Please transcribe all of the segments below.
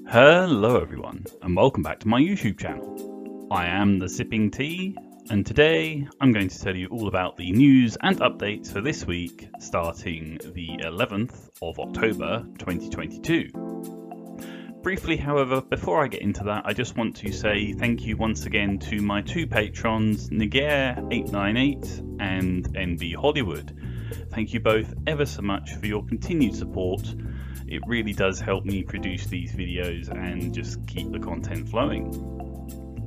Hello everyone, and welcome back to my YouTube channel. I am the Sipping Tea, and today I'm going to tell you all about the news and updates for this week, starting the 11th of October 2022. Briefly, however, before I get into that, I just want to say thank you once again to my two patrons, Niger898 and NB Hollywood. Thank you both ever so much for your continued support. It really does help me produce these videos and just keep the content flowing.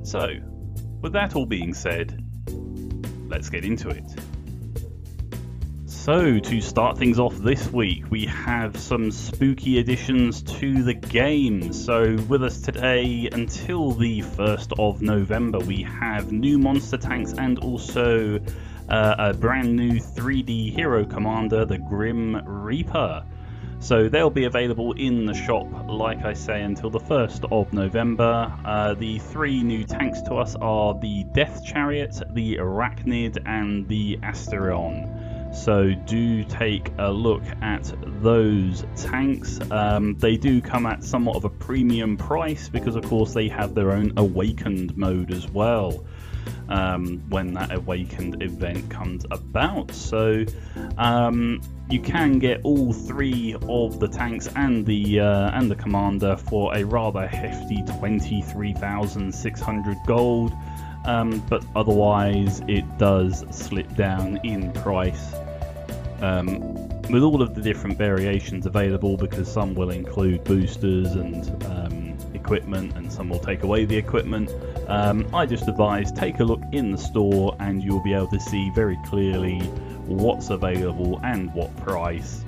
So, with that all being said, let's get into it. So, to start things off this week, we have some spooky additions to the game. So, with us today until the 1st of November, we have new monster tanks and also a brand new 3D hero commander, the Grim Reaper. So they'll be available in the shop, like I say, until the 1st of November. The three new tanks to us are the Death Chariot, the Arachnid, and the Asterion. So do take a look at those tanks. They do come at somewhat of a premium price because, of course, they have their own Awakened mode as well. When that Awakened event comes about. So you can get all three of the tanks and the commander for a rather hefty 23,600 gold, but otherwise it does slip down in price with all of the different variations available, because some will include boosters and equipment and some will take away the equipment. I just advise take a look in the store and you'll be able to see very clearly what's available and what price.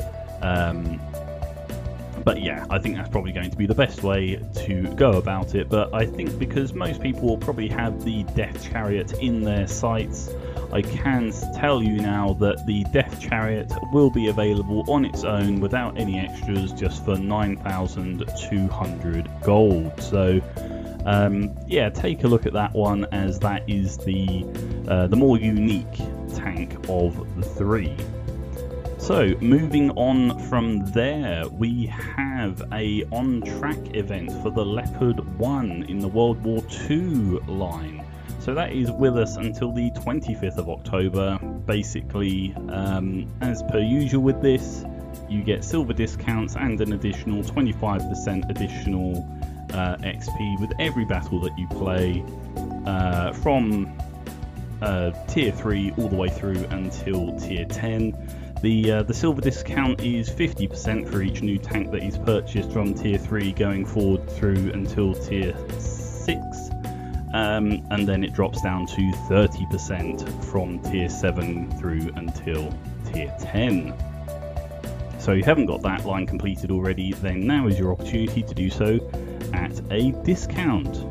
But yeah, I think that's probably going to be the best way to go about it. But I think because most people will probably have the Death Chariot in their sights, I can tell you now that the Death Chariot will be available on its own without any extras, just for 9,200 gold. So yeah, take a look at that one, as that is the more unique tank of the three. So moving on from there, we have a on-track event for the Leopard 1 in the World War II line. So that is with us until the 25th of October. Basically, as per usual with this, you get silver discounts and an additional 25% additional XP with every battle that you play from tier 3 all the way through until tier 10. The silver discount is 50% for each new tank that is purchased from tier 3 going forward through until tier 6, and then it drops down to 30% from tier 7 through until tier 10. So if you haven't got that line completed already, then now is your opportunity to do so at a discount.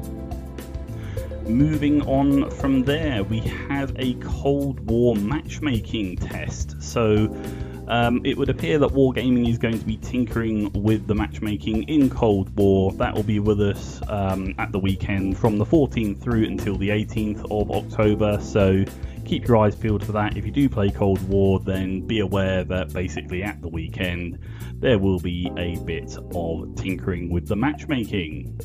Moving on from there, we have a Cold War matchmaking test. So it would appear that Wargaming is going to be tinkering with the matchmaking in Cold War. That will be with us at the weekend from the 14th through until the 18th of October. So keep your eyes peeled for that. If you do play Cold War, then be aware that basically at the weekend there will be a bit of tinkering with the matchmaking.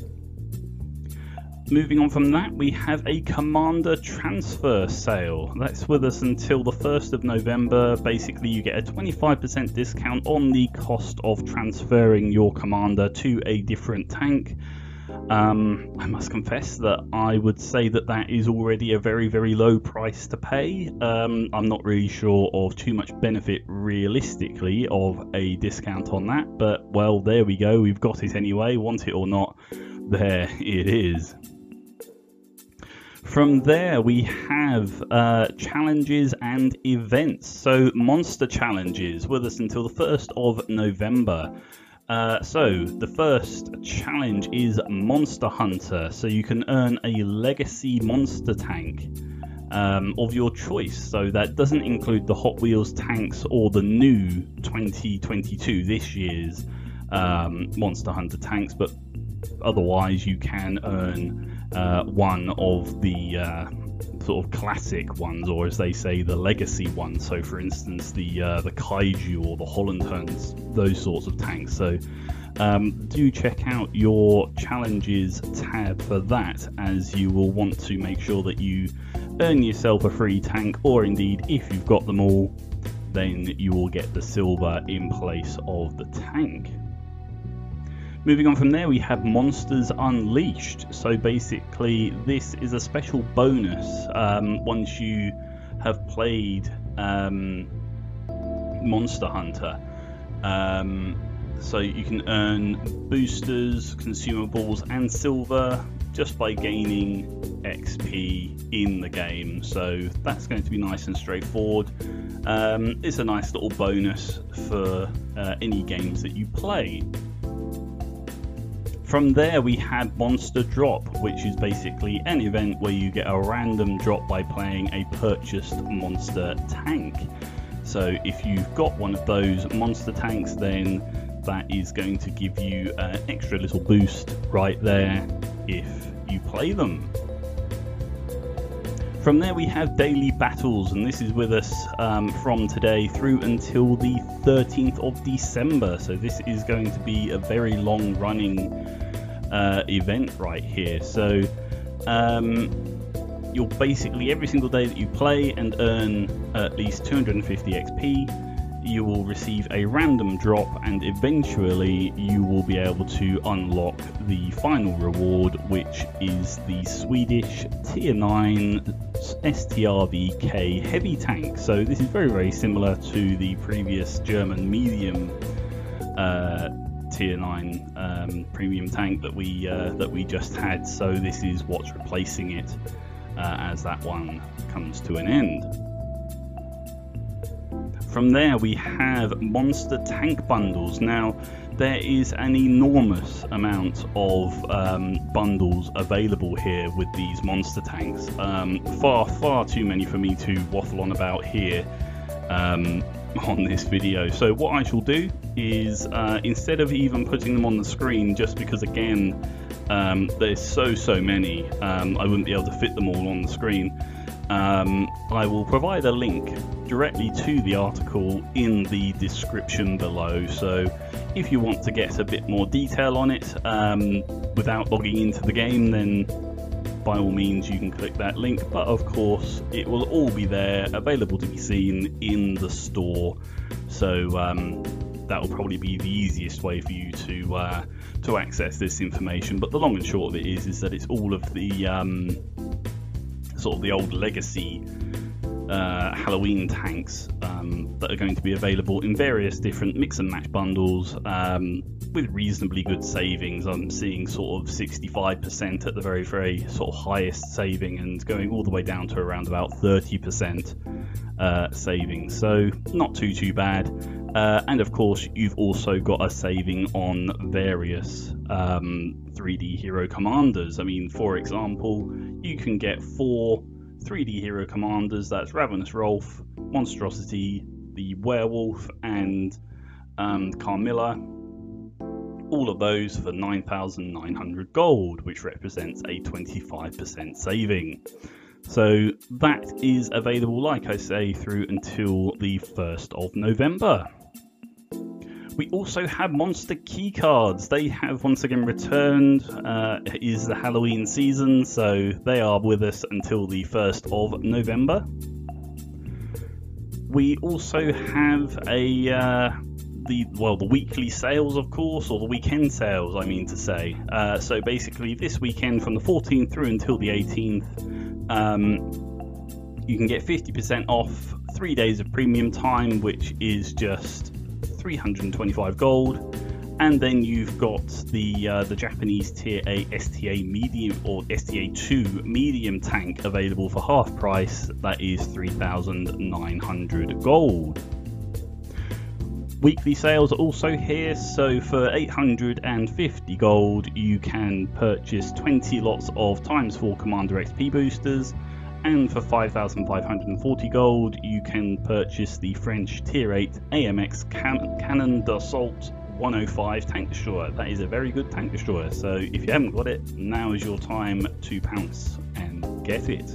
Moving on from that, we have a Commander transfer sale. That's with us until the 1st of November. Basically, you get a 25% discount on the cost of transferring your Commander to a different tank. I must confess that I would say that that is already a very, very low price to pay. I'm not really sure of too much benefit realistically of a discount on that, but well, there we go. We've got it anyway, want it or not. There it is. From there, we have challenges and events. So monster challenges with us until the 1st of November. So the first challenge is Monster Hunter. So you can earn a legacy monster tank of your choice. So that doesn't include the Hot Wheels tanks or the new 2022, this year's Monster Hunter tanks, but otherwise you can earn one of the sort of classic ones, or as they say, the legacy ones. So for instance, the Kaiju or the Holland Huns, those sorts of tanks. So do check out your challenges tab for that, as you will want to make sure that you earn yourself a free tank, or indeed if you've got them all, then you will get the silver in place of the tank. Moving on from there, we have Monsters Unleashed. So basically this is a special bonus once you have played Monster Hunter. So you can earn boosters, consumables and silver just by gaining XP in the game. So that's going to be nice and straightforward. It's a nice little bonus for any games that you play. From there we had Monster Drop, which is basically an event where you get a random drop by playing a purchased monster tank. So if you've got one of those monster tanks, then that is going to give you an extra little boost right there if you play them. From there we have daily battles, and this is with us from today through until the 13th of December. So this is going to be a very long running event right here. So you'll basically, every single day that you play and earn at least 250 XP, you will receive a random drop, and eventually you will be able to unlock the final reward, which is the Swedish Tier 9 STRVK heavy tank. So this is very, very similar to the previous German medium Tier 9 premium tank that we just had. So this is what's replacing it as that one comes to an end. From there we have monster tank bundles. Now there is an enormous amount of bundles available here with these monster tanks. Far too many for me to waffle on about here on this video. So what I shall do is instead of even putting them on the screen, just because again there's so many, I wouldn't be able to fit them all on the screen, I will provide a link directly to the article in the description below. So if you want to get a bit more detail on it without logging into the game, then by all means you can click that link, but of course it will all be there available to be seen in the store. So that will probably be the easiest way for you to access this information. But the long and short of it is that it's all of the sort of the old legacy Halloween tanks that are going to be available in various different mix and match bundles with reasonably good savings. I'm seeing sort of 65% at the very sort of highest saving, and going all the way down to around about 30% savings. So not too bad. And of course you've also got a saving on various 3D hero commanders. I mean, for example, you can get 4 3D hero commanders. That's Ravenous Rolf, Monstrosity, the Werewolf, and Carmilla. All of those for 9,900 gold, which represents a 25% saving. So that is available, like I say, through until the 1st of November. We also have monster keycards. They have once again returned. It is the Halloween season, so they are with us until the 1st of November. We also have the weekly sales, of course, or the weekend sales, I mean to say. So basically this weekend from the 14th through until the 18th, you can get 50% off 3 days of premium time, which is just 325 gold, and then you've got the Japanese Tier A STA medium or STA 2 medium tank available for half price. That is 3,900 gold. Weekly sales are also here, so for 850 gold you can purchase 20 lots of ×4 Commander XP boosters, and for 5,540 gold you can purchase the French Tier 8 AMX Cannon d'Assault 105 tank destroyer. That is a very good tank destroyer, so if you haven't got it, now is your time to pounce and get it.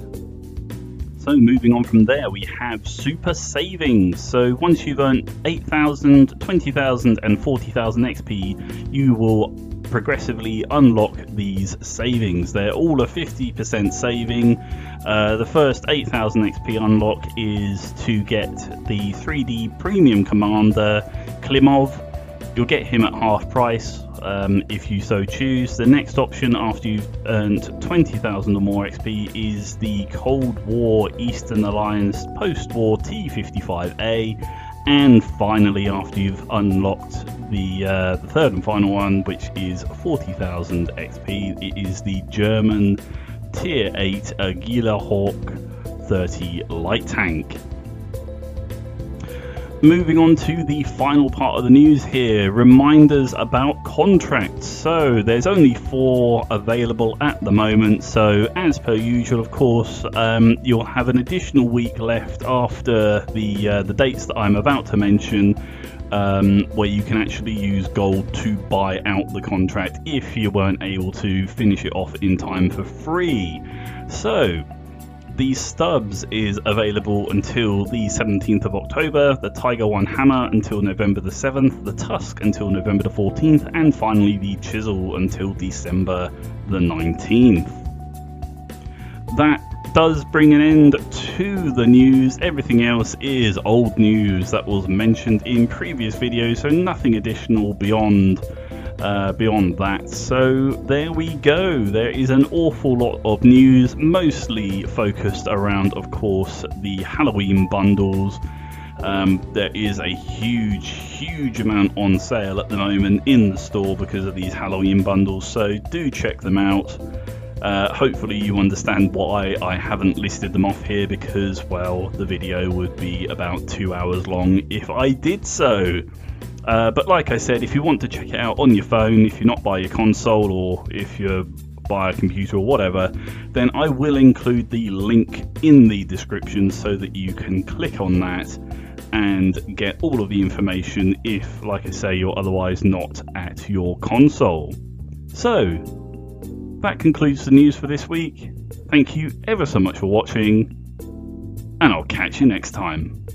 So moving on from there, we have super savings. So once you've earned 8,000, 20,000 and 40,000 XP, you will progressively unlock these savings. They're all a 50% saving. The first 8,000 XP unlock is to get the 3D Premium Commander Klimov. You'll get him at half price if you so choose. The next option after you've earned 20,000 or more XP is the Cold War Eastern Alliance Post-War T-55A. And finally, after you've unlocked the third and final one, which is 40,000 XP, it is the German Tier 8 Agila Hawk 30 light tank. Moving on to the final part of the news here, reminders about contracts. So there's only 4 available at the moment, so as per usual, of course, you'll have an additional week left after the dates that I'm about to mention, where you can actually use gold to buy out the contract if you weren't able to finish it off in time for free. So the Stubbs is available until the 17th of October, the Tiger 1 Hammer until November the 7th, the Tusk until November the 14th, and finally the Chisel until December the 19th. That does bring an end to the news. Everything else is old news that was mentioned in previous videos, so nothing additional beyond that. So there we go. There is an awful lot of news, mostly focused around, of course, the Halloween bundles. There is a huge amount on sale at the moment in the store because of these Halloween bundles, so do check them out. Hopefully you understand why I haven't listed them off here, because, well, the video would be about 2 hours long if I did so. But like I said, if you want to check it out on your phone, if you're not by your console, or if you're by a computer or whatever, then I will include the link in the description so that you can click on that and get all of the information if, like I say, you're otherwise not at your console. So that concludes the news for this week. Thank you ever so much for watching, and I'll catch you next time.